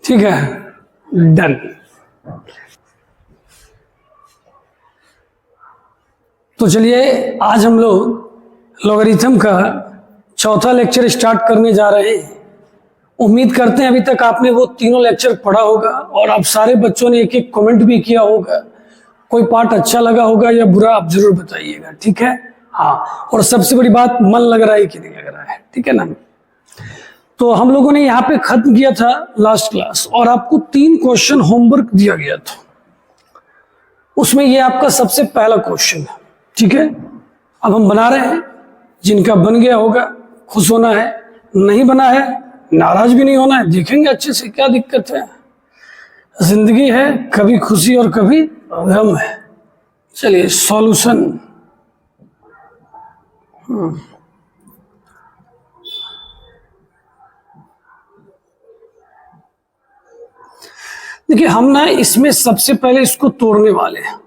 ठीक है, डन। तो चलिए आज हम लोग लॉगरिथम का चौथा लेक्चर स्टार्ट करने जा रहे हैं। उम्मीद करते हैं अभी तक आपने वो तीनों लेक्चर पढ़ा होगा और आप सारे बच्चों ने एक एक कमेंट भी किया होगा। कोई पार्ट अच्छा लगा होगा या बुरा आप जरूर बताइएगा, ठीक है। हाँ, और सबसे बड़ी बात, मन लग रहा है कि नहीं लग रहा है, ठीक है ना। तो हम लोगों ने यहाँ पे खत्म किया था लास्ट क्लास और आपको 3 क्वेश्चन होमवर्क दिया गया था। उसमें ये आपका सबसे पहला क्वेश्चन है, ठीक है। अब हम बना रहे हैं, जिनका बन गया होगा खुश होना है, नहीं बना है नाराज भी नहीं होना है, देखेंगे अच्छे से क्या दिक्कत है। जिंदगी है, कभी खुशी और कभी गम है। चलिए सॉल्यूशन। देखिए हम ना इसमें सबसे पहले इसको तोड़ने वाले हैं।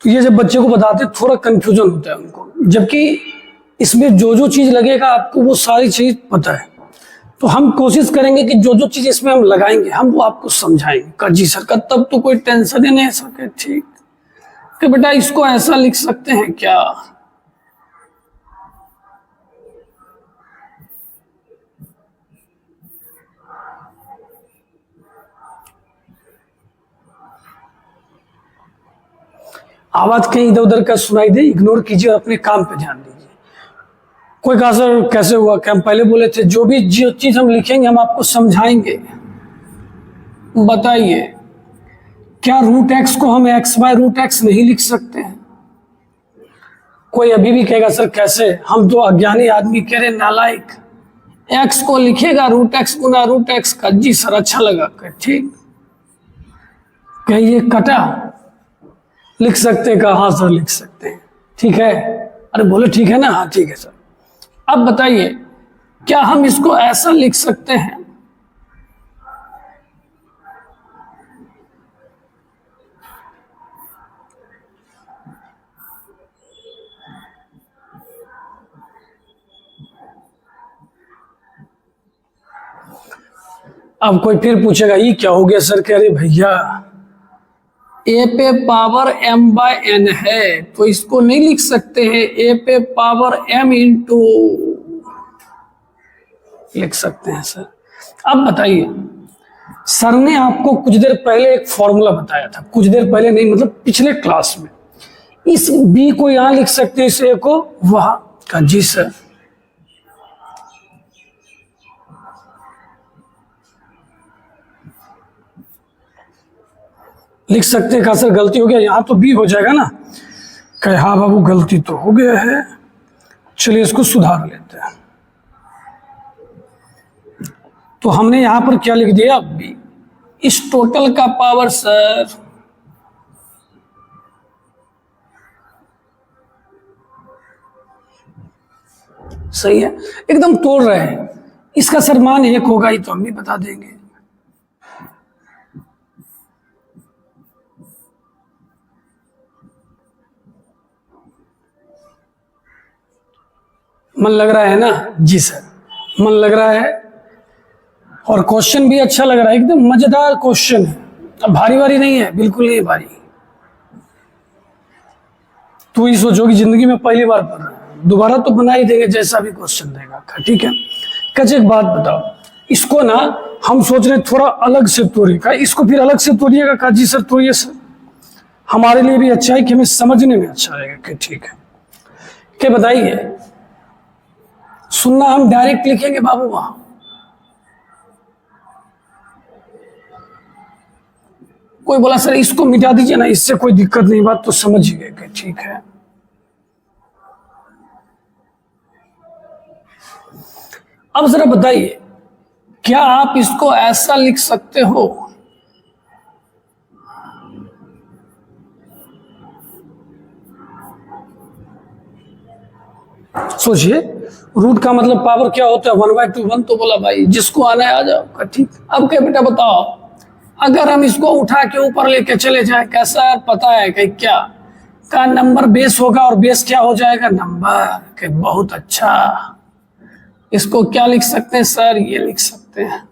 तो ये जब बच्चे को बताते थोड़ा कंफ्यूजन होता है उनको, जबकि इसमें जो जो चीज लगेगा आपको वो सारी चीज पता है। तो हम कोशिश करेंगे कि जो जो चीज इसमें हम लगाएंगे हम वो आपको समझाएंगे। का जी सर का, तब तो कोई टेंशन ही नहीं है सर। ठीक कि बेटा इसको ऐसा लिख सकते हैं क्या। आवाज कहीं इधर उधर का सुनाई दे, इग्नोर कीजिए और अपने काम पे ध्यान दीजिए। कोई कहा सर कैसे हुआ, क्या हम पहले बोले थे जो भी जो चीज हम लिखेंगे हम आपको समझाएंगे। बताइए क्या रूट एक्स को हम एक्स बाय रूट एक्स नहीं लिख सकते हैं। कोई अभी भी कहेगा सर कैसे, हम तो अज्ञानी आदमी, कह रहे नालायक। एक्स को लिखेगा रूट एक्स गुना रूट एक्स का। जी सर अच्छा लगा, ठीक। कहिए कटा लिख सकते हैं का, हाँ सर लिख सकते हैं, ठीक है। अरे बोले ठीक है ना, हाँ ठीक है सर। अब बताइए क्या हम इसको ऐसा लिख सकते हैं। अब कोई फिर पूछेगा ये क्या हो गया सर। कह रहे भैया ए पे पावर m बाय n है, तो इसको नहीं लिख सकते हैं ए पे पावर m इंटू, लिख सकते हैं सर। अब बताइए सर ने आपको कुछ देर पहले एक फॉर्मूला बताया था, कुछ देर पहले नहीं मतलब पिछले क्लास में। इस b को यहां लिख सकते हैं, इस a को वहां का। जी सर। लिख सकते हैं। कहा सर गलती हो गया, यहां तो बी हो जाएगा ना। कहे हाँ बाबू गलती तो हो गया है, चलिए इसको सुधार लेते हैं। तो हमने यहां पर क्या लिख दिया, बी। इस टोटल का पावर सर सही है, एकदम तोड़ रहे हैं। इसका सर मान 1 होगा, ही तो हम भी बता देंगे। मन लग रहा है ना। जी सर मन लग रहा है और क्वेश्चन भी अच्छा लग रहा है, एकदम मजेदार क्वेश्चन है। अब भारी भारी नहीं है, बिल्कुल नहीं भारी। तू ही सोचो कि जिंदगी में पहली बार पढ़ रहा है, दोबारा तो बना ही देंगे जैसा भी क्वेश्चन देगा, ठीक है। कच एक बात बताओ, इसको ना हम सोच रहे थोड़ा अलग से तोड़ेगा, इसको फिर अलग से तोड़िएगा। का जी सर तोड़िए सर, हमारे लिए भी अच्छा है कि हमें समझने में अच्छा रहेगा। ठीक है, क्या बताइए। सुनना हम डायरेक्ट लिखेंगे बाबू वहां। कोई बोला सर इसको मिटा दीजिए ना, इससे कोई दिक्कत नहीं, बात तो समझ गए। ठीक है, अब जरा बताइए क्या आप इसको ऐसा लिख सकते हो। सोचिए रूट का मतलब पावर क्या होता है, 1/2 1। तो बोला भाई जिसको आना है आ जाओ। ठीक, अब क्या बेटा बताओ, अगर हम इसको उठा के ऊपर लेके चले जाए कैसा पता है कि क्या का नंबर बेस होगा और बेस क्या हो जाएगा, नंबर के। बहुत अच्छा, इसको क्या लिख सकते हैं सर, ये लिख सकते हैं।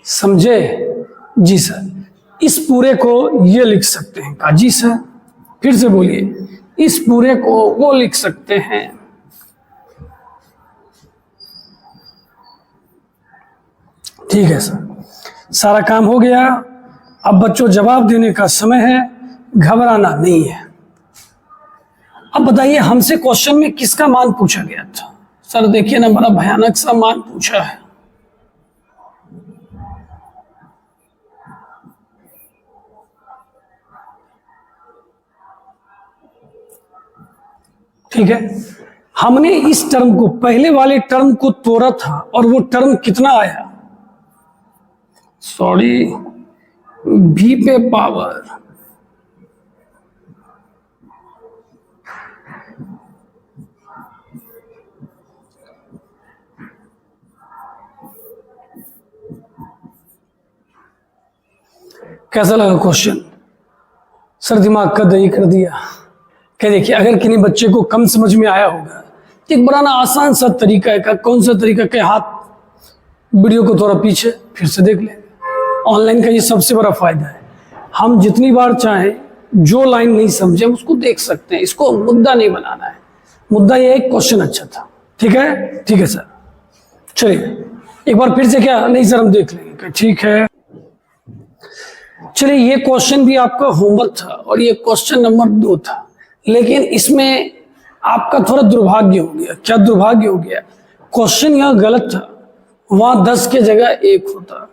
समझे जी सर। इस पूरे को ये लिख सकते हैं का जी सर, फिर से बोलिए, इस पूरे को वो लिख सकते हैं। ठीक है सर, सारा काम हो गया। अब बच्चों जवाब देने का समय है, घबराना नहीं है। अब बताइए हमसे क्वेश्चन में किसका मान पूछा गया था। सर देखिए ना, बड़ा भयानक सा मान पूछा है। ठीक है, हमने इस टर्म को, पहले वाले टर्म को तोड़ा था और वो टर्म कितना आया, सॉरी, v पे पावर कैसा लगा क्वेश्चन सर, दिमाग का दही कर दिया। क्या देखिए, अगर किन्हीं बच्चे को कम समझ में आया होगा तो एक बड़ा ना आसान सा तरीका है। का कौन सा तरीका के, हाथ वीडियो को थोड़ा पीछे फिर से देख लें। ऑनलाइन का ये सबसे बड़ा फायदा है, हम जितनी बार चाहें जो लाइन नहीं समझे हम उसको देख सकते हैं। इसको मुद्दा नहीं बनाना है, मुद्दा ये एक क्वेश्चन अच्छा था। ठीक है, ठीक है सर। चलिए एक बार फिर से, क्या नहीं सर हम देख लेंगे, ठीक है। चलिए, ये क्वेश्चन भी आपका होमवर्क था और ये क्वेश्चन नंबर 2 था, लेकिन इसमें आपका थोड़ा दुर्भाग्य हो गया। क्या दुर्भाग्य हो गया, क्वेश्चन यहाँ गलत था, वहां 10 के जगह 1 होता।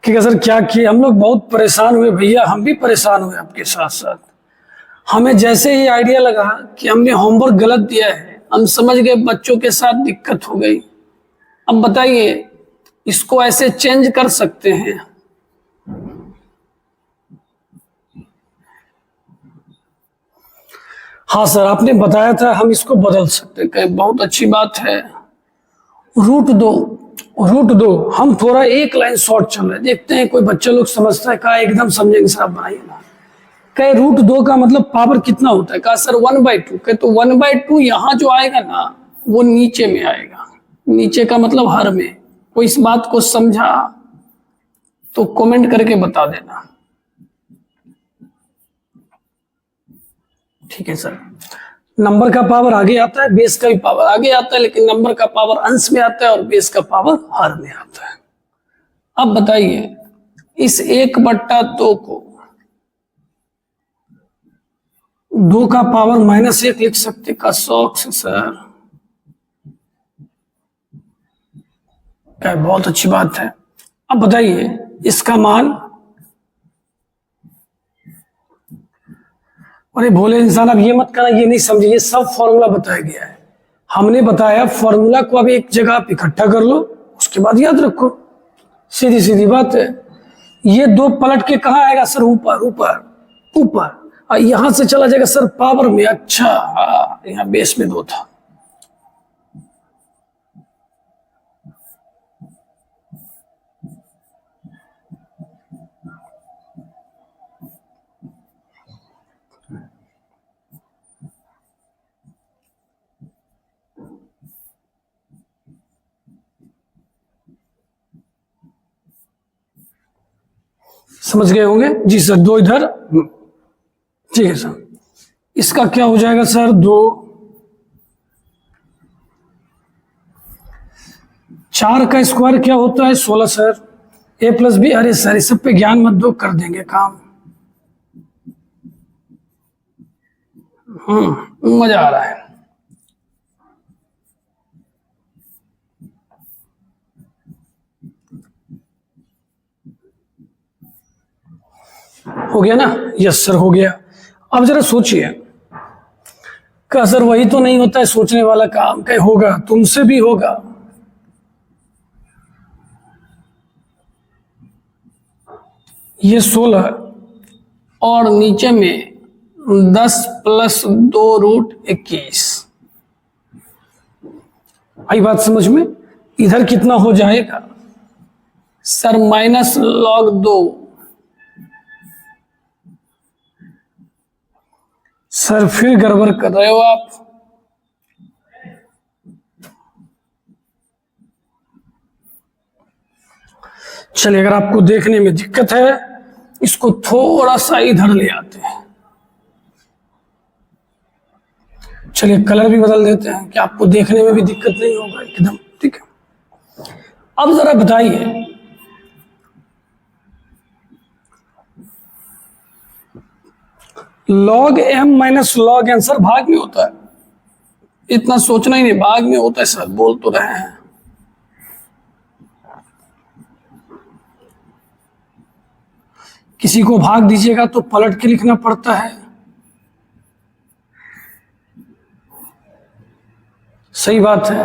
ठीक है सर, क्या किए, हम लोग बहुत परेशान हुए भैया, हम भी परेशान हुए आपके साथ साथ। हमें जैसे ही आइडिया लगा कि हमने होमवर्क गलत दिया है, हम समझ गए बच्चों के साथ दिक्कत हो गई। अब बताइए, इसको ऐसे चेंज कर सकते हैं। हाँ सर, आपने बताया था हम इसको बदल सकते हैं, बहुत अच्छी बात है। रूट 2 हम थोड़ा एक लाइन शॉर्ट चल रहे, देखते हैं कोई बच्चा लोग समझता है का, एकदम समझेंगे सर, आप बनाइए ना। कहे रूट 2 का मतलब पावर कितना होता है, कहा सर 1/2। कहे तो 1/2 यहाँ जो आएगा ना वो नीचे में आएगा, नीचे का मतलब हर में। कोई इस बात को समझा तो कमेंट करके बता देना। ठीक है सर, नंबर का पावर आगे आता है, बेस का भी पावर आगे आता है, लेकिन नंबर का पावर अंश में आता है और बेस का पावर हर में आता है। अब बताइए, इस 1/2 को 2 का पावर -1 लिख सकते का, शौक से सर, क्या बहुत अच्छी बात है। अब बताइए इसका मान, अरे भोले इंसान, अब ये मत करना, ये नहीं समझे, ये सब फॉर्मूला बताया गया है। हमने बताया फॉर्मूला को अब एक जगह आप इकट्ठा कर लो, उसके बाद याद रखो, सीधी सीधी बात है। ये 2 पलट के कहाँ आएगा सर, ऊपर ऊपर ऊपर, और यहां से चला जाएगा सर पावर में। अच्छा हाँ, यहाँ बेस में 2 था। समझ गए होंगे जी सर, 2 इधर, ठीक है सर। इसका क्या हो जाएगा सर, 2 4 का स्क्वायर क्या होता है, 16 सर। a+b, अरे सर इस सब पे ज्ञान मत दो, कर देंगे काम। मजा आ रहा है। हो गया ना, यस सर हो गया। अब जरा सोचिए, का सर वही तो नहीं होता है सोचने वाला काम, कहीं होगा, तुमसे भी होगा। ये 16 और नीचे में 10 + 2√21। आई बात समझ में? इधर कितना हो जाएगा सर, -log 2 सर फिर गड़बड़ कर रहे हो आप। चलिए, अगर आपको देखने में दिक्कत है, इसको थोड़ा सा इधर ले आते हैं। चलिए, कलर भी बदल देते हैं कि आपको देखने में भी दिक्कत नहीं होगा एकदम। ठीक है, अब जरा बताइए, log m minus log n sir भाग में होता है, इतना सोचना ही नहीं, भाग में होता है सर, बोल तो रहे हैं। किसी को भाग दीजिएगा तो पलट के लिखना पड़ता है। सही बात है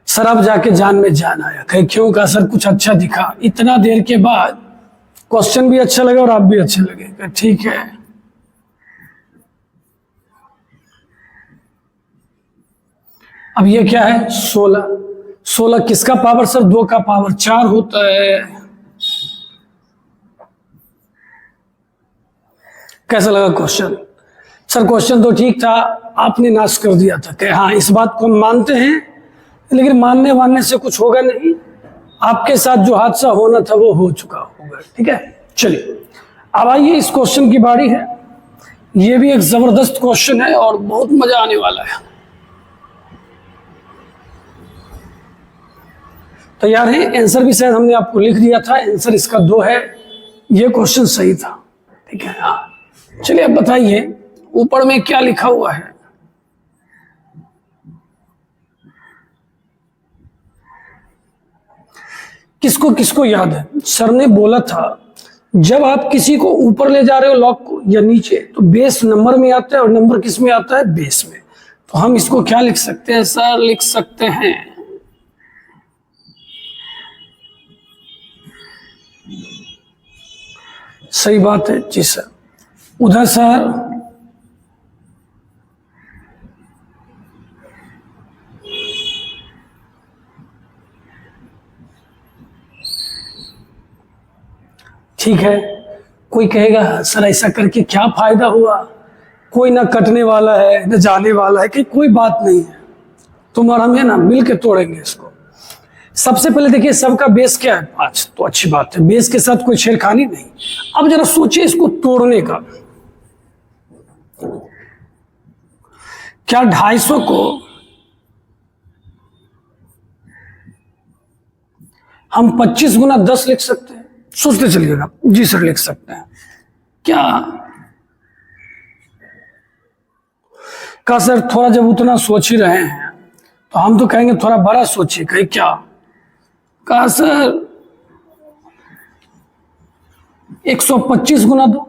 सर। अब जाके जान में जान आया, कहीं क्यों का सर कुछ अच्छा दिखा, इतना देर के बाद क्वेश्चन भी अच्छा लगा और आप भी अच्छे लगे। ठीक है, अब ये क्या है, 16। 16 किसका पावर सर, 2 का पावर 4 होता है। कैसा लगा क्वेश्चन सर? क्वेश्चन तो ठीक था, आपने नाश कर दिया था कि हाँ इस बात को हम मानते हैं, लेकिन मानने से कुछ होगा नहीं, आपके साथ जो हादसा होना था वो हो चुका होगा। ठीक है, चलिए अब आइए, इस क्वेश्चन की बारी है। ये भी एक जबरदस्त क्वेश्चन है और बहुत मजा आने वाला है। तैयार है? आंसर भी शायद हमने आपको लिख दिया था, आंसर इसका 2 है। ये क्वेश्चन सही था। ठीक है, हाँ चलिए अब बताइए ऊपर में क्या लिखा हुआ है। किसको किसको याद है, सर ने बोला था जब आप किसी को ऊपर ले जा रहे हो लॉक को या नीचे, तो बेस नंबर में आता है और नंबर किस में आता है, बेस में। तो हम इसको क्या लिख सकते हैं सर? लिख सकते हैं सही बात है जी सर। उधर सर ठीक है, कोई कहेगा सर ऐसा करके क्या फायदा हुआ, कोई ना कटने वाला है ना जाने वाला है, कि कोई बात नहीं है, तुम और हम है ना मिल के तोड़ेंगे इसको। सबसे पहले देखिए सबका बेस क्या है, 5, तो अच्छी बात है, बेस के साथ कोई छेड़खानी नहीं। अब जरा सोचिए इसको तोड़ने का। क्या 250 को हम 25 गुना 10 लिख सकते हैं? सोचते चलिएगा। जी सर लिख सकते हैं। क्या का सर थोड़ा जब उतना सोच ही रहे हैं तो हम तो कहेंगे थोड़ा बड़ा सोचिए। कहीं क्या कहा सर 125 गुना 2।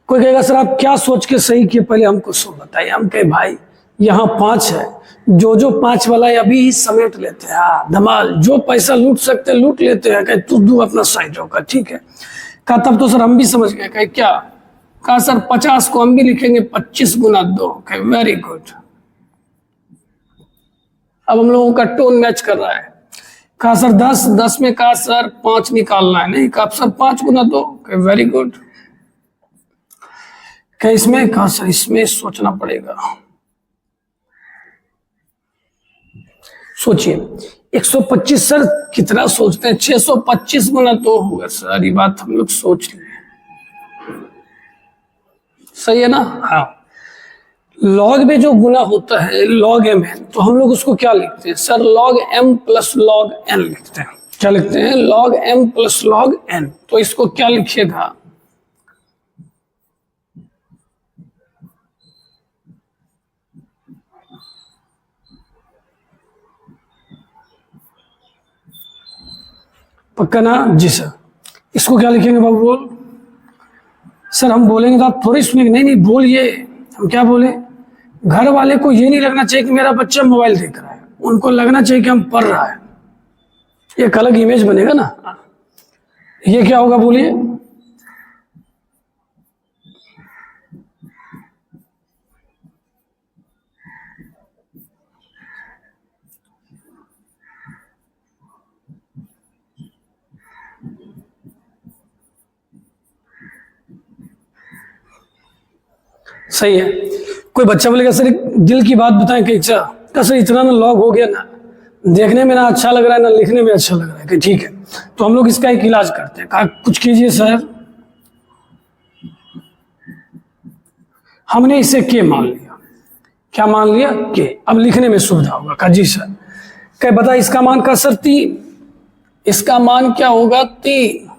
कोई कहेगा सर आप क्या सोच के सही किए, पहले हमको सो बताइए। हम कहे भाई यहाँ 5 है, जो जो 5 वाला है अभी ही समेट लेते हैं, हाँ धमाल, जो पैसा लूट सकते लूट लेते हैं। कहे तू दू अपना साइड होगा। ठीक है, कहा तब तो सर हम भी समझ गए। कहे क्या? कहा सर 50 को हम भी लिखेंगे 25 गुना 2। कहे वेरी गुड। अब हम लोगों का टोन मैच कर रहा है। कहा सर 10, 10 में कहा सर 5 निकालना है। नहीं कहा सर 5 गुना 2। कहे वेरी गुड। क्या इसमें? कहा सर इसमें सोचना पड़ेगा। सोचिए 125 सर कितना सोचते हैं, 625 गुना 2 होगा सर। ये बात हम लोग सोच लिए, सही है ना? हाँ, लॉग में जो गुना होता है लॉग एम है, तो हम लोग उसको क्या लिखते हैं sir? Log M plus log N लिखते हैं। क्या लिखते हैं? Log M plus log N. तो इसको क्या लिखिएगा? पक्का ना? जी सर। इसको क्या लिखेंगे बाबू? बोल सर। हम बोलेंगे तो आप थोड़ी सुनेंगे। नहीं नहीं बोलिए। हम क्या बोले? घर वाले को ये नहीं लगना चाहिए कि मेरा बच्चा मोबाइल देख रहा है, उनको लगना चाहिए कि हम पढ़ रहा है। एक अलग इमेज बनेगा ना। ये क्या होगा बोलिए? सही है। कोई बच्चा बोलेगा सर एक दिल की बात बताएं कि क्या सर इतना ना लॉग हो गया ना, देखने में ना अच्छा लग रहा है ना लिखने में अच्छा लग रहा है, कि ठीक है तो हम लोग इसका एक इलाज करते हैं। कहा कुछ कीजिए सर। हमने इसे के मान लिया। क्या मान लिया? के। अब लिखने में सुविधा होगा। कहा जी सर। कह बता इसका मान का सर 3। इसका मान क्या होगा? 3।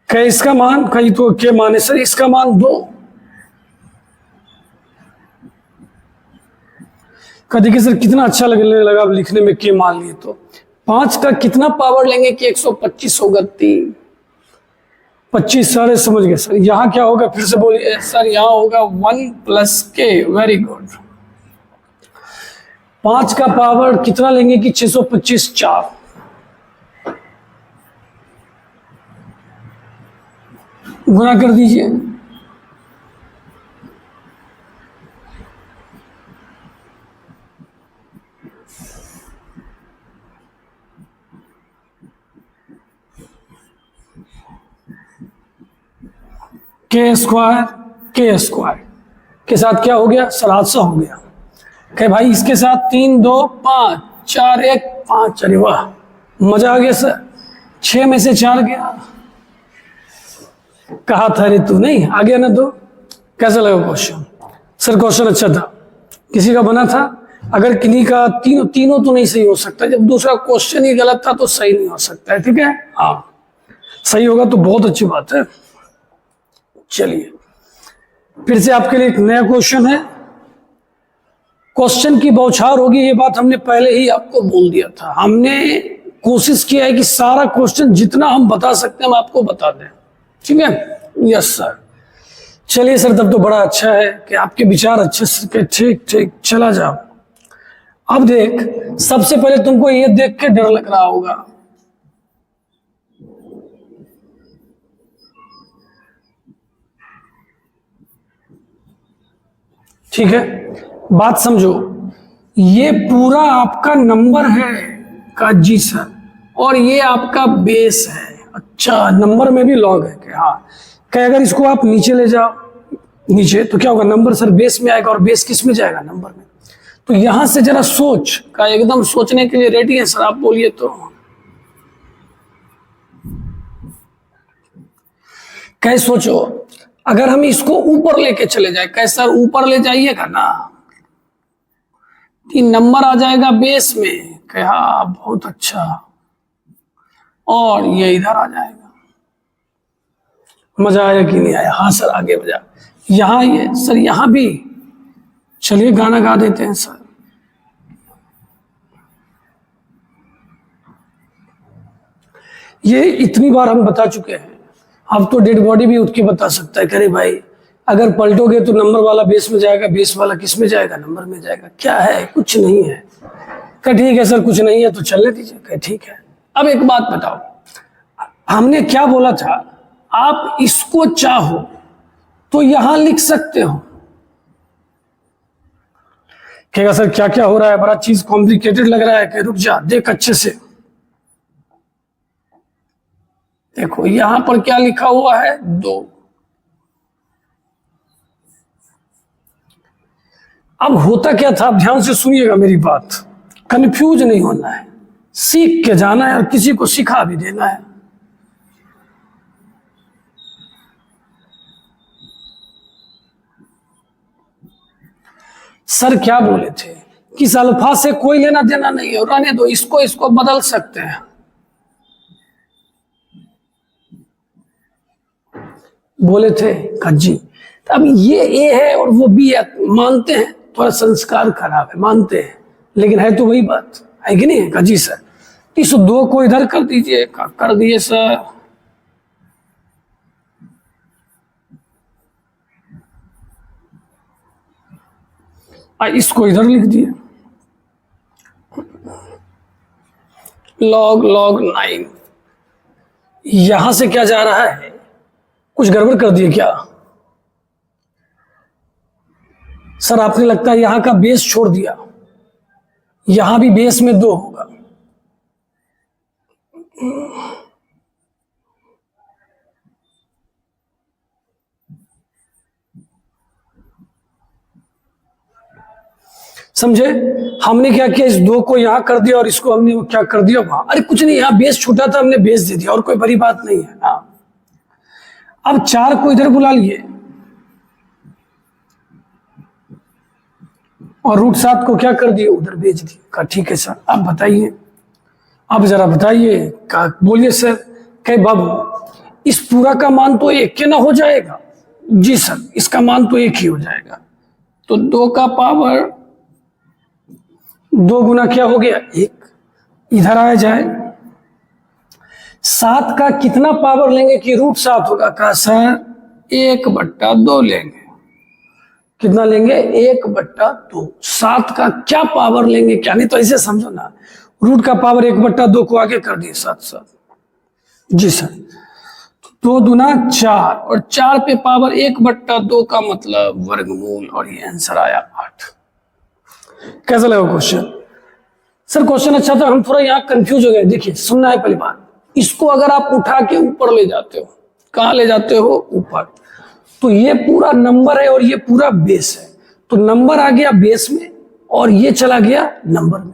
कह इसका मान, कहीं तो के माने सर इसका मान 2। कहा देखिए सर कितना अच्छा लगने लगा अब लिखने में के मान लिए तो। 5 का कितना पावर लेंगे कि 125 होगा? 3। 25 सारे समझ गए सर। यहां क्या होगा फिर से बोलिए सर। यहां होगा 1 प्लस के। Very good. 5 का पावर कितना लेंगे कि 625? 4। गुना कर दीजिए। के स्क्वायर के स्क्वायर के साथ क्या हो गया सर? हादसा हो गया। कहे भाई इसके साथ 3 2 5 4 1 5। अरे वाह मजा आ गया सर। 6 में से 4 गया। कहा था रे तू नहीं आ गया ना। तो कैसा लगा क्वेश्चन? सर क्वेश्चन अच्छा था। किसी का बना था? अगर किन्हीं का तीनों तो नहीं सही हो सकता। जब दूसरा क्वेश्चन ही गलत था तो सही नहीं हो सकता है। ठीक है हाँ सही होगा तो बहुत अच्छी बात है। चलिए फिर से आपके लिए एक नया क्वेश्चन है। क्वेश्चन की बौछार होगी ये बात हमने पहले ही आपको बोल दिया था। हमने कोशिश किया है कि सारा क्वेश्चन जितना हम बता सकते हैं हम आपको बता दें। ठीक है यस सर। चलिए सर तब तो बड़ा अच्छा है कि आपके विचार अच्छे से। ठीक ठीक चला जाओ। अब देख सबसे पहले तुमको ये देख के डर लग रहा होगा। ठीक है बात समझो। ये पूरा आपका नंबर है। का जी सर। और ये आपका बेस है। अच्छा नंबर में भी लॉग है क्या? हाँ। क्या अगर इसको आप नीचे ले जाओ नीचे तो क्या होगा? नंबर सर बेस में आएगा और बेस किस में जाएगा? नंबर में। तो यहां से जरा सोच। का एकदम सोचने के लिए रेडी है सर? आप बोलिए तो। कैसे सोचो? अगर हम इसको ऊपर लेके चले जाए। कैसे सर? ऊपर ले जाइएगा ना 3 नंबर आ जाएगा बेस में। क्या बहुत अच्छा। और ये इधर आ जाएगा। मजा आया कि नहीं आया? हाँ सर आगे बजा। यहां ये सर यहां भी। चलिए गाना गा देते हैं सर। ये इतनी बार हम बता चुके हैं। अब तो डेड बॉडी भी उठ के बता सकता है। करे भाई अगर पलटोगे तो नंबर वाला बेस में जाएगा, बेस वाला किस में जाएगा? नंबर में जाएगा। क्या है? कुछ नहीं है। क्या ठीक है सर कुछ नहीं है तो चलने दीजिए। क्या ठीक है। अब एक बात बताओ हमने क्या बोला था? आप इसको चाहो तो यहां लिख सकते हो। कहेगा सर क्या क्या हो रहा है? बड़ा चीज कॉम्प्लिकेटेड लग रहा है। कि रुक जा देख अच्छे से। देखो यहां पर क्या लिखा हुआ है? 2। अब होता क्या था? आप ध्यान से सुनिएगा मेरी बात। कंफ्यूज नहीं होना है। सीख के जाना है और किसी को सिखा भी देना है। सर क्या बोले थे कि इस अल्फा से कोई लेना देना नहीं है और रहने दो। इसको इसको बदल सकते हैं। बोले थे जी। अब ये ए है और वो बी है। मानते हैं थोड़ा संस्कार खराब है मानते हैं लेकिन है तो वही बात है कि नहीं है? जी सर। इस 2 को इधर कर दीजिए। कर दिए सर। इसको इधर लिख दिए। log 9। यहां से क्या जा रहा है? कुछ गड़बड़ कर दिए क्या सर? आपने लगता है यहां का बेस छोड़ दिया। यहां भी बेस में 2 होगा। समझे? हमने क्या किया, इस 2 को यहां कर दिया और इसको हमने क्या कर दिया वहां। अरे कुछ नहीं, यहाँ बेस छूटा था, हमने बेस दे दिया, और कोई बड़ी बात नहीं है। हाँ, अब 4 को इधर बुला लिए और √7 को क्या कर दिए, उधर भेज दिए। कहा ठीक है सर, अब बताइए, अब जरा बताइए। कहा बोलिए सर। कहे बाबू इस पूरा का मान तो 1 के ना हो जाएगा? जी सर, इसका मान तो 1 ही हो जाएगा। तो 2 का पावर 2 गुना क्या हो गया, 1, इधर आया जाए। 7 का कितना पावर लेंगे कि √7 होगा? कहा सर 1/2 लेंगे। कितना लेंगे, 1/2। 7 का क्या पावर लेंगे, क्या नहीं तो ऐसे समझो ना, रूट का पावर 1/2 को आगे कर दिए 7। जी सर, 2 दूना 4 और 4 पे पावर 1/2 का मतलब वर्गमूल, और ये आंसर आया 8। कैसा लगा क्वेश्चन? सर क्वेश्चन अच्छा था, हम थोड़ा यहाँ कंफ्यूज हो गए। देखिए सुनना है पहली बात, इसको अगर आप उठा के ऊपर ले जाते हो, कहाँ ले जाते हो, ऊपर, तो ये पूरा नंबर है और ये पूरा बेस है, तो नंबर आ गया बेस में और ये चला गया नंबर में।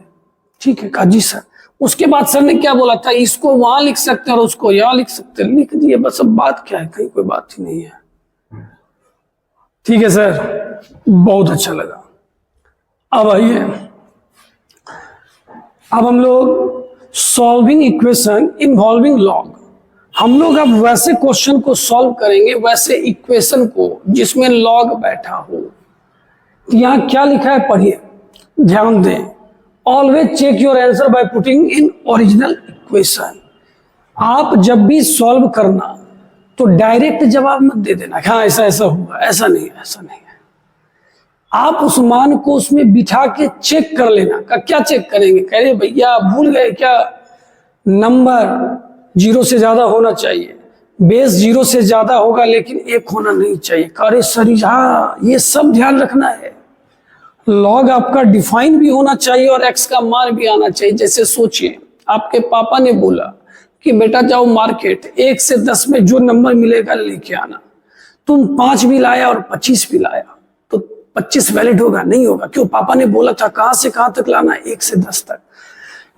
ठीक है, कहा जी सर। उसके बाद सर ने क्या बोला था, इसको वहां लिख सकते हैं और उसको यहां लिख सकते हैं, लिख दिए बस। अब बात क्या है, कहीं कोई बात ही नहीं है। ठीक है सर, बहुत अच्छा लगा। अब आइए, अब हम लोग सॉल्विंग इक्वेशन इन्वॉल्विंग लॉग, हम लोग अब वैसे क्वेश्चन को सॉल्व करेंगे, वैसे इक्वेशन को जिसमें लॉग बैठा हो। यहां क्या लिखा है पढ़िए, ध्यान दें। Always check your answer by putting in original equation. आप जब भी सॉल्व करना तो डायरेक्ट जवाब मत दे देना, हाँ ऐसा ऐसा होगा, ऐसा नहीं, ऐसा नहीं है। आप उस मान को उसमें बिठा के चेक कर लेना। का क्या चेक करेंगे, कह रहे भैया भूल गए क्या, नंबर 0 से ज्यादा होना चाहिए, बेस 0 से ज्यादा होगा लेकिन 1 होना नहीं चाहिए। अरे सर हाँ, ये सब ध्यान रखना है। लॉग आपका डिफाइन भी होना चाहिए और एक्स का मान भी आना चाहिए। जैसे सोचिए, आपके पापा ने बोला कि बेटा जाओ मार्केट, 1 से 10 में जो नंबर मिलेगा लेके आना। तुम 5 भी लाया और 25 भी लाया, तो 25 वैलिड होगा, नहीं होगा। क्यों, पापा ने बोला था कहां से कहां तक लाना, 1 से 10 तक।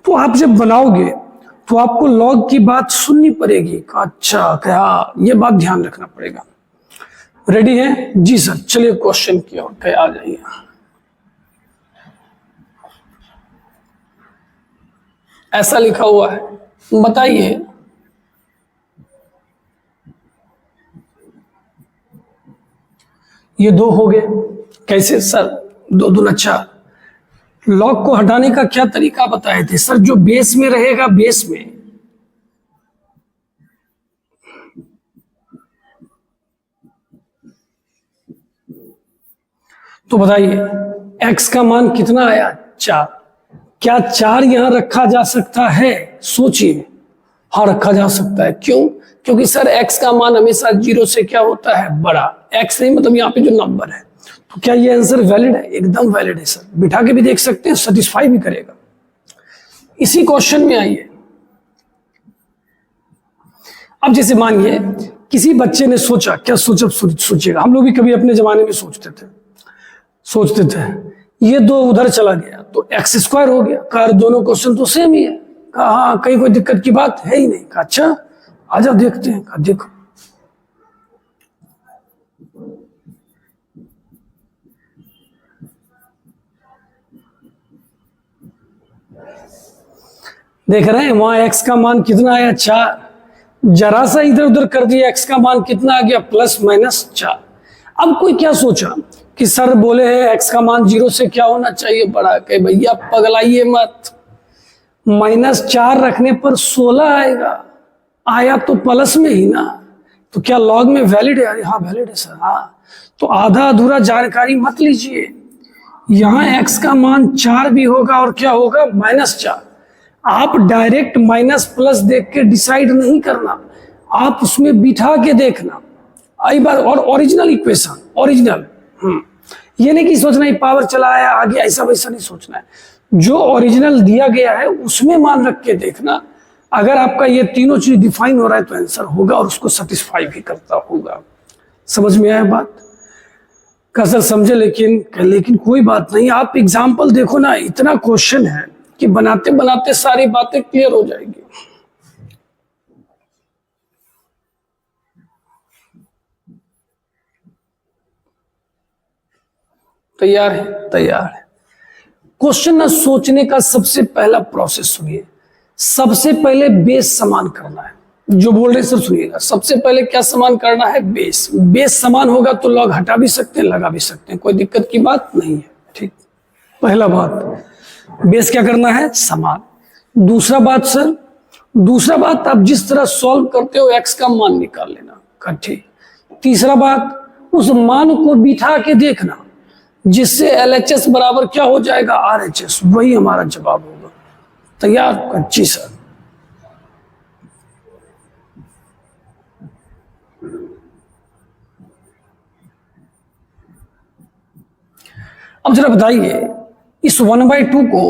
तो आप जब बनाओगे तो आपको लॉग की बात सुननी पड़ेगी। अच्छा क्या, ये बात ध्यान रखना पड़ेगा। रेडी है? जी सर, चलिए क्वेश्चन की ओर क्या आ जाइए। ऐसा लिखा हुआ है, बताइए ये 2 हो गए, कैसे सर, 2 दूना 4। लॉग को हटाने का क्या तरीका बताए थे सर, जो बेस में रहेगा बेस में, तो बताइए x का मान कितना आया, 4। क्या 4 यहां रखा जा सकता है, सोचिए। हाँ रखा जा सकता है, क्यों, क्योंकि सर x का मान हमेशा 0 से क्या होता है, बड़ा। x नहीं मतलब यहाँ पे जो नंबर है। तो क्या ये आंसर वैलिड है, एकदम वैलिड है सर, बिठा के भी देख सकते हैं, सेटिस्फाई भी करेगा। इसी क्वेश्चन में आइए, अब जैसे मानिए किसी बच्चे ने सोचा, क्या सोचा, सोचिएगा, हम लोग भी कभी अपने जमाने में सोचते थे ये 2 उधर चला गया तो x² हो गया। कहा दोनों क्वेश्चन तो सेम ही है। कहा हाँ, कहीं कोई दिक्कत की बात है ही नहीं। कहा अच्छा आजा देखते हैं। कहा देखो, देख रहे हैं वहां x का मान कितना आया, 4। जरा सा इधर उधर कर दिया, x का मान कितना आ गया, +-4। अब कोई क्या सोचा कि सर बोले हैं x का मान 0 से क्या होना चाहिए, बड़ा। कहे भैया पगलाइए मत, -4 रखने पर 16 आएगा, आया तो प्लस में ही ना, तो क्या लॉग में वैलिड है? अरे हाँ वैलिड है सर, हाँ। तो आधा अधूरा जानकारी मत लीजिए, यहाँ x का मान 4 भी होगा और क्या होगा, -4। आप डायरेक्ट माइनस प्लस देख के डिसाइड नहीं करना, आप उसमें बिठा के देखना। आई बार, और ओरिजिनल इक्वेशन, ओरिजिनल, ये नहीं कि सोचना ही पावर चला आया आगे, ऐसा वैसा नहीं सोचना है। जो ओरिजिनल दिया गया है उसमें मान रख के देखना। अगर आपका ये तीनों चीज डिफाइन हो रहा है तो आंसर होगा और उसको सेटिस्फाई भी करता होगा। समझ में आया बात? का सर समझे, लेकिन कोई बात नहीं, आप एग्जाम्पल देखो ना, इतना क्वेश्चन है कि बनाते बनाते सारी बातें क्लियर हो जाएगी। तैयार है? तैयार है। क्वेश्चन ना सोचने का सबसे पहला प्रोसेस सुनिए। सबसे पहले बेस समान करना है। जो बोल रहे सब सुनिएगा। सबसे पहले क्या समान करना है? बेस। बेस समान होगा तो लॉग हटा भी सकते हैं, लगा भी सकते हैं, कोई दिक्कत की बात नहीं है। ठीक, पहला बात, बेस क्या करना है? समान। दूसरा बात आप जिस तरह सॉल्व करते हो एक्स का मान निकाल लेना। ठीक। तीसरा बात, उस मान को बिठा के देखना जिससे LHS बराबर क्या हो जाएगा? RHS। वही हमारा जवाब होगा। तैयार? जी सर। अब जरा बताइए, इस 1/2 को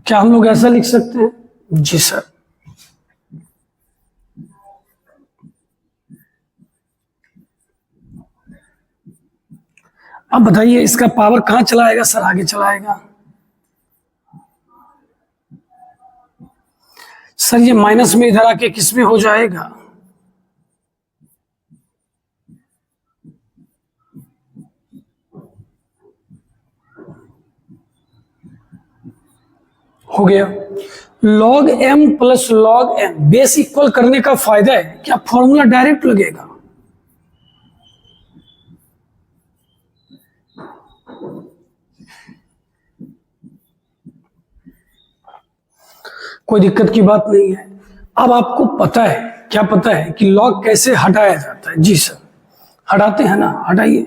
क्या हम लोग ऐसा लिख सकते हैं? जी सर। अब बताइए इसका पावर कहां चला आएगा? सर आगे चला आएगा। सर ये माइनस में इधर आके किस में हो जाएगा? हो गया। log m plus log n base equal करने का फायदा है क्या? फॉर्मूला डायरेक्ट लगेगा। कोई दिक्कत की बात नहीं है। अब आपको पता है, क्या पता है कि log कैसे हटाया जाता है? जी सर, हटाते हैं ना, हटाइए।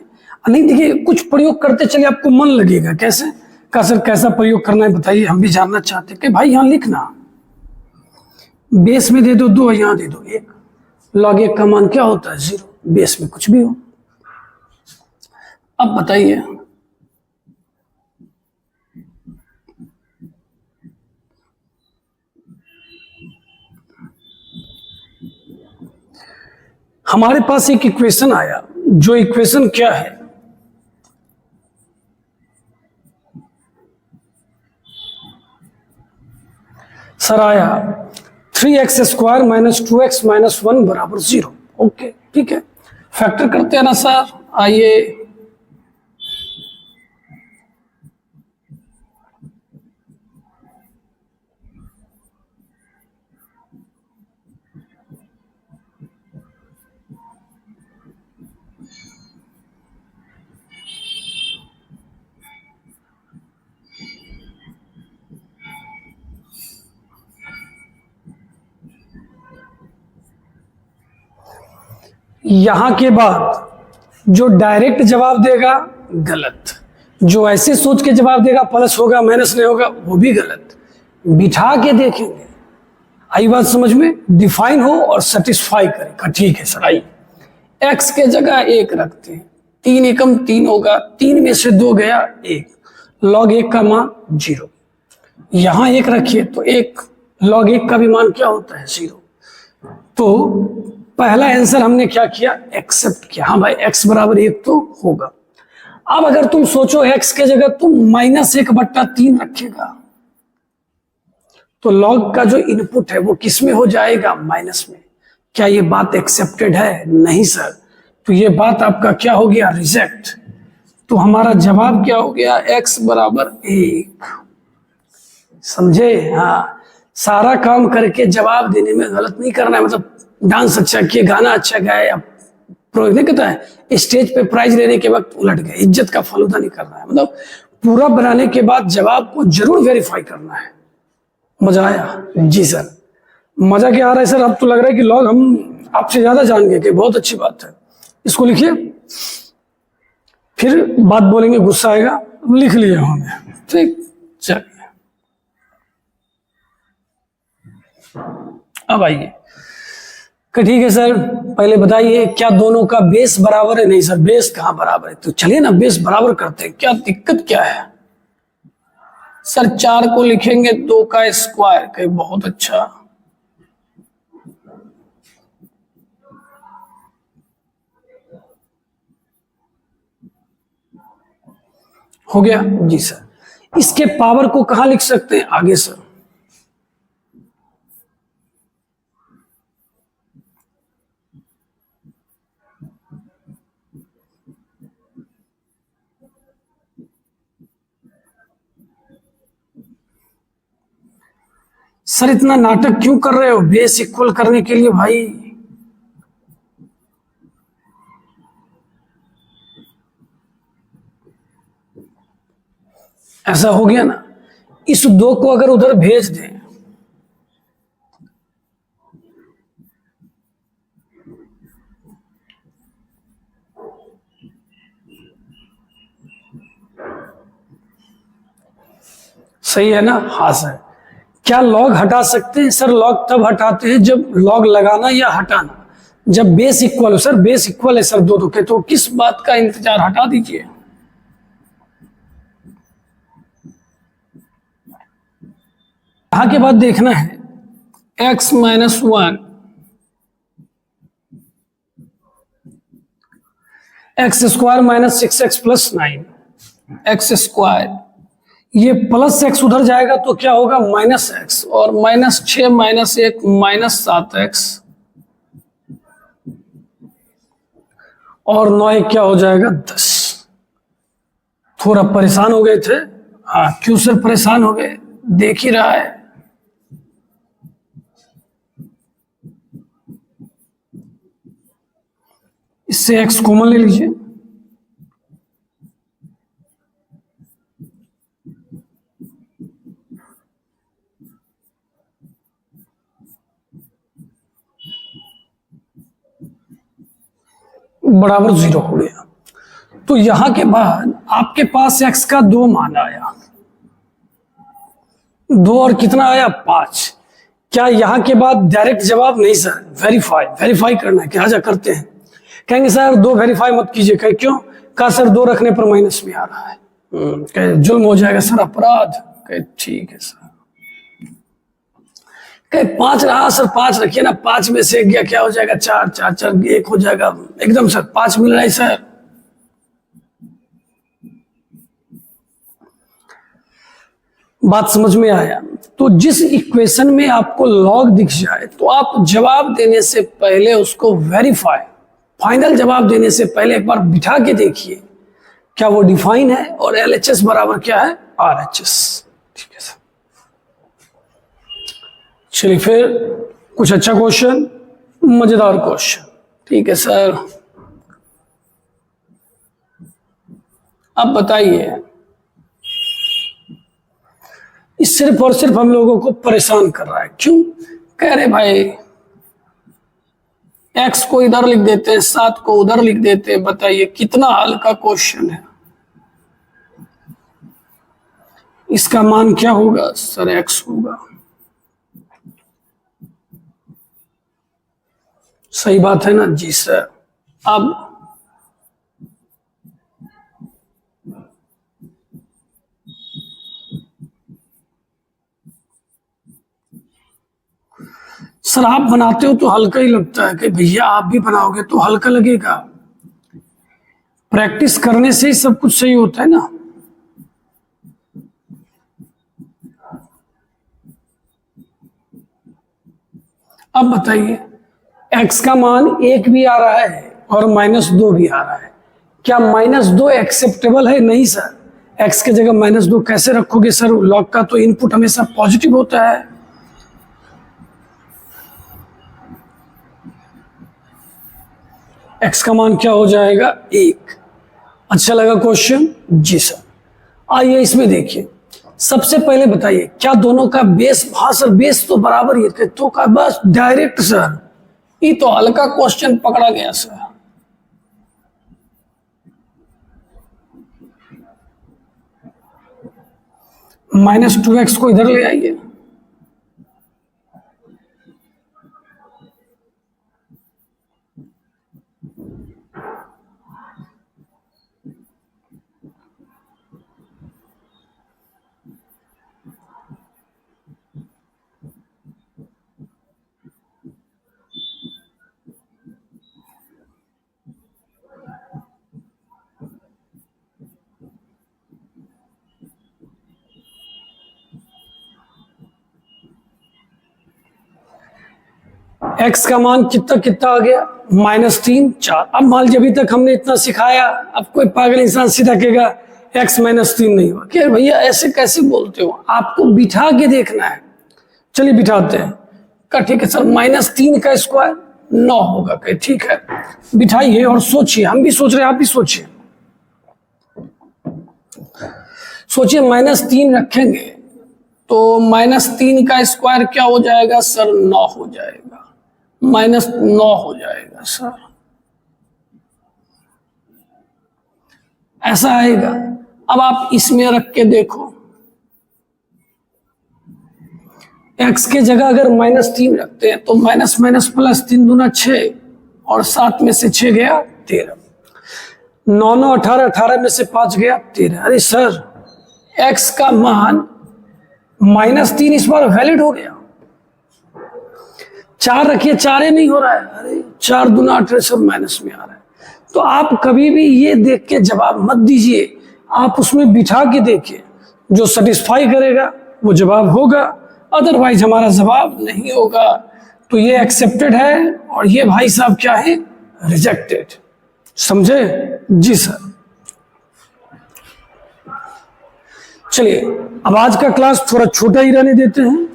नहीं देखिए, कुछ प्रयोग करते चले आपको मन लगेगा। कैसे का सर? कैसा प्रयोग करना है बताइए, हम भी जानना चाहते हैं। कि भाई यहां लिखना, बेस में दे दो 2, यहां दे दो 1। log 1 का मान क्या होता है? 0। बेस में कुछ भी हो। अब बताइए, हमारे पास एक इक्वेशन आया। जो इक्वेशन क्या है? सर आया 3x² - 2x - 1 बराबर 0। ओके, ठीक है। फैक्टर करते हैं ना सर? आइए, यहां के बाद जो डायरेक्ट जवाब देगा गलत, जो ऐसे सोच के जवाब देगा प्लस होगा माइनस नहीं होगा वो भी गलत। बिठा के देखेंगे। आई बात समझ में? डिफाइन हो और सेटिस्फाई करेगा। ठीक है सर। आई एक्स के जगह 1 रखते हैं। 3 एकम 3 होगा, 3 में से 2 गया 1। log 1 का मान 0। यहां 1 रखिए तो 1, log 1 का भी मान क्या होता है? 0। तो पहला आंसर हमने क्या किया? एक्सेप्ट किया। हाँ भाई, x बराबर 1 तो होगा। अब अगर तुम सोचो x के जगह तुम -1/3 रखेगा तो log का जो इनपुट है वो किस में हो जाएगा? माइनस में। क्या ये बात एक्सेप्टेड है? नहीं सर। तो ये बात आपका क्या हो गया? रिजेक्ट। तो हमारा जवाब क्या हो गया? x बराबर 1। समझे? हाँ, सारा काम करके जवाब देने में गलत नहीं करना है। मतलब डांस अच्छा किए, गाना अच्छा गाए, अब नहीं कहता है स्टेज पे प्राइज लेने के वक्त उलट गए, इज्जत का फालूदा नहीं करना है। मतलब पूरा बनाने के बाद जवाब को जरूर वेरीफाई करना है। मजा आया? जी सर। मजा क्या आ रहा है सर? अब तो लग रहा है कि लॉग हम आपसे ज्यादा जान गए। कि बहुत अच्छी बात है। इसको लिखिए, फिर बात बोलेंगे, गुस्सा आएगा। लिख लिया हमने। ठीक, चलिए अब आइए। ठीक है सर, पहले बताइए क्या दोनों का बेस बराबर है? नहीं सर, बेस कहां बराबर है? तो चलिए ना बेस बराबर करते हैं। क्या दिक्कत क्या है? सर 4 को लिखेंगे 2 का स्क्वायर। कहीं बहुत अच्छा। हो गया जी सर। इसके पावर को कहां लिख सकते हैं आगे सर? सर इतना नाटक क्यों कर रहे हो बेस इक्वल करने के लिए भाई? ऐसा हो गया ना, इस दो को अगर उधर भेज दें, सही है ना? हाँ सर। क्या लॉग हटा सकते हैं सर? लॉग तब हटाते हैं जब लॉग लगाना या हटाना जब बेस इक्वल हो। सर बेस इक्वल है सर दो के, तो किस बात का इंतजार, हटा दीजिए। यहां के बाद देखना है x minus one x square minus six x plus nine x square, ये प्लस एक्स उधर जाएगा तो क्या होगा? माइनस एक्स, और माइनस 6 माइनस 1 माइनस 7x, और 9 क्या हो जाएगा? 10। थोड़ा परेशान हो गए थे? हाँ, क्यों सर परेशान हो गए? देख ही रहा है। इससे x कॉमन ले लीजिए, बराबर 0 हो गया। तो यहां के बाद आपके पास x का 2 मान आया, 2 और कितना आया? 5। क्या यहां के बाद डायरेक्ट जवाब? नहीं सर, वेरीफाई, वेरीफाई करना है। क्या जा करते हैं? कहेंगे सर 2 वेरीफाई मत कीजिए। कहे क्यों? कहा सर 2 रखने पर माइनस में आ रहा है। कहे जुल्म हो जाएगा सर, अपराध। कहे ठीक है सर। कहे 5 रहा सर, 5 रखिए ना, 5 में से गया क्या हो जाएगा? 4, 4 4 1 हो जाएगा। एकदम सर 5 मिल रहा है सर। बात समझ में आया? तो जिस इक्वेशन में आपको लॉग दिख जाए तो आप जवाब देने से पहले उसको वेरीफाई, फाइनल जवाब देने से पहले एक बार बिठा के देखिए क्या वो डिफाइन है, और LHS बराबर क्या है? RHS। ठीक है सर। चलिए फिर कुछ अच्छा क्वेश्चन, मजेदार क्वेश्चन। ठीक है सर, अब बताइए, इस सिर्फ और सिर्फ हम लोगों को परेशान कर रहा है। क्यों? कह रहे भाई x को इधर लिख देते, 7 को उधर लिख देते। बताइए कितना हल्का क्वेश्चन है। इसका मान क्या होगा सर? x होगा। सही बात है ना? जी सर। अब सर आप बनाते हो तो हल्का ही लगता है कि भैया आप भी बनाओगे तो हल्का लगेगा। प्रैक्टिस करने से ही सब कुछ सही होता है ना। अब बताइए, x का मान 1 भी आ रहा है और -2 भी आ रहा है। क्या -2 एक्सेप्टेबल है? नहीं सर। x के जगह -2 कैसे रखोगे सर? लॉग का तो इनपुट हमेशा पॉजिटिव होता है। x का मान क्या हो जाएगा? 1। अच्छा लगा क्वेश्चन? जी सर। आइए इसमें देखिए, सबसे पहले बताइए क्या दोनों का बेस? हाँ सर बेस तो बराबर ही है, तो का बस डायरेक्ट सर। ये तो हल्का क्वेश्चन पकड़ा गया सर। -2x को इधर ले आइए, x का मान कितना कितना आ गया, -3 4। अब मान लीजिए अभी तक हमने इतना सिखाया, अब कोई पागल इंसान सीधा कहेगा x -3 नहीं हुआ। क्या भैया ऐसे कैसे बोलते हो, आपको बिठा के देखना है। चलिए बिठाते हैं का, ठीक है सर -3 का स्क्वायर 9 होगा, कहे ठीक है बिठाइए और सोचिए, हम भी सोच रहे हैं आप भी सोचिए। सोचिए -3 रखेंगे तो -3 का स्क्वायर क्या हो जाएगा सर, 9 हो जाएगा, -9 हो जाएगा सर, ऐसा आएगा। अब आप इसमें रख के देखो, x के जगह अगर -3 रखते हैं तो माइनस माइनस प्लस 3 दूना 6 और 7 में से 6 गया 13, 9 9 18, 18 में से 5 गया 13। अरे सर x का मान -3 इस बार वैलिड हो गया। 4 रखिए, 4 नहीं हो रहा है, अरे 4 दूना 18 सब माइनस में आ रहा है। तो आप कभी भी ये देख के जवाब मत दीजिए, आप उसमें बिठा के देखिए, जो सेटिस्फाई करेगा वो जवाब होगा, अदरवाइज हमारा जवाब नहीं होगा। तो ये एक्सेप्टेड है और ये भाई साहब क्या है, रिजेक्टेड। समझे जी सर। चलिए अब आज का क्लास थोड़ा छोटा ही रहने देते हैं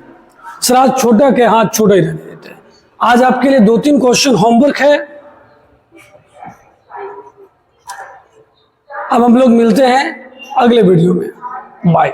सर, आज छोटा के हाथ छोटा ही रहने देते हैं। आज आपके लिए 2-3 क्वेश्चन होमवर्क है। अब हम लोग मिलते हैं अगले वीडियो में, बाय।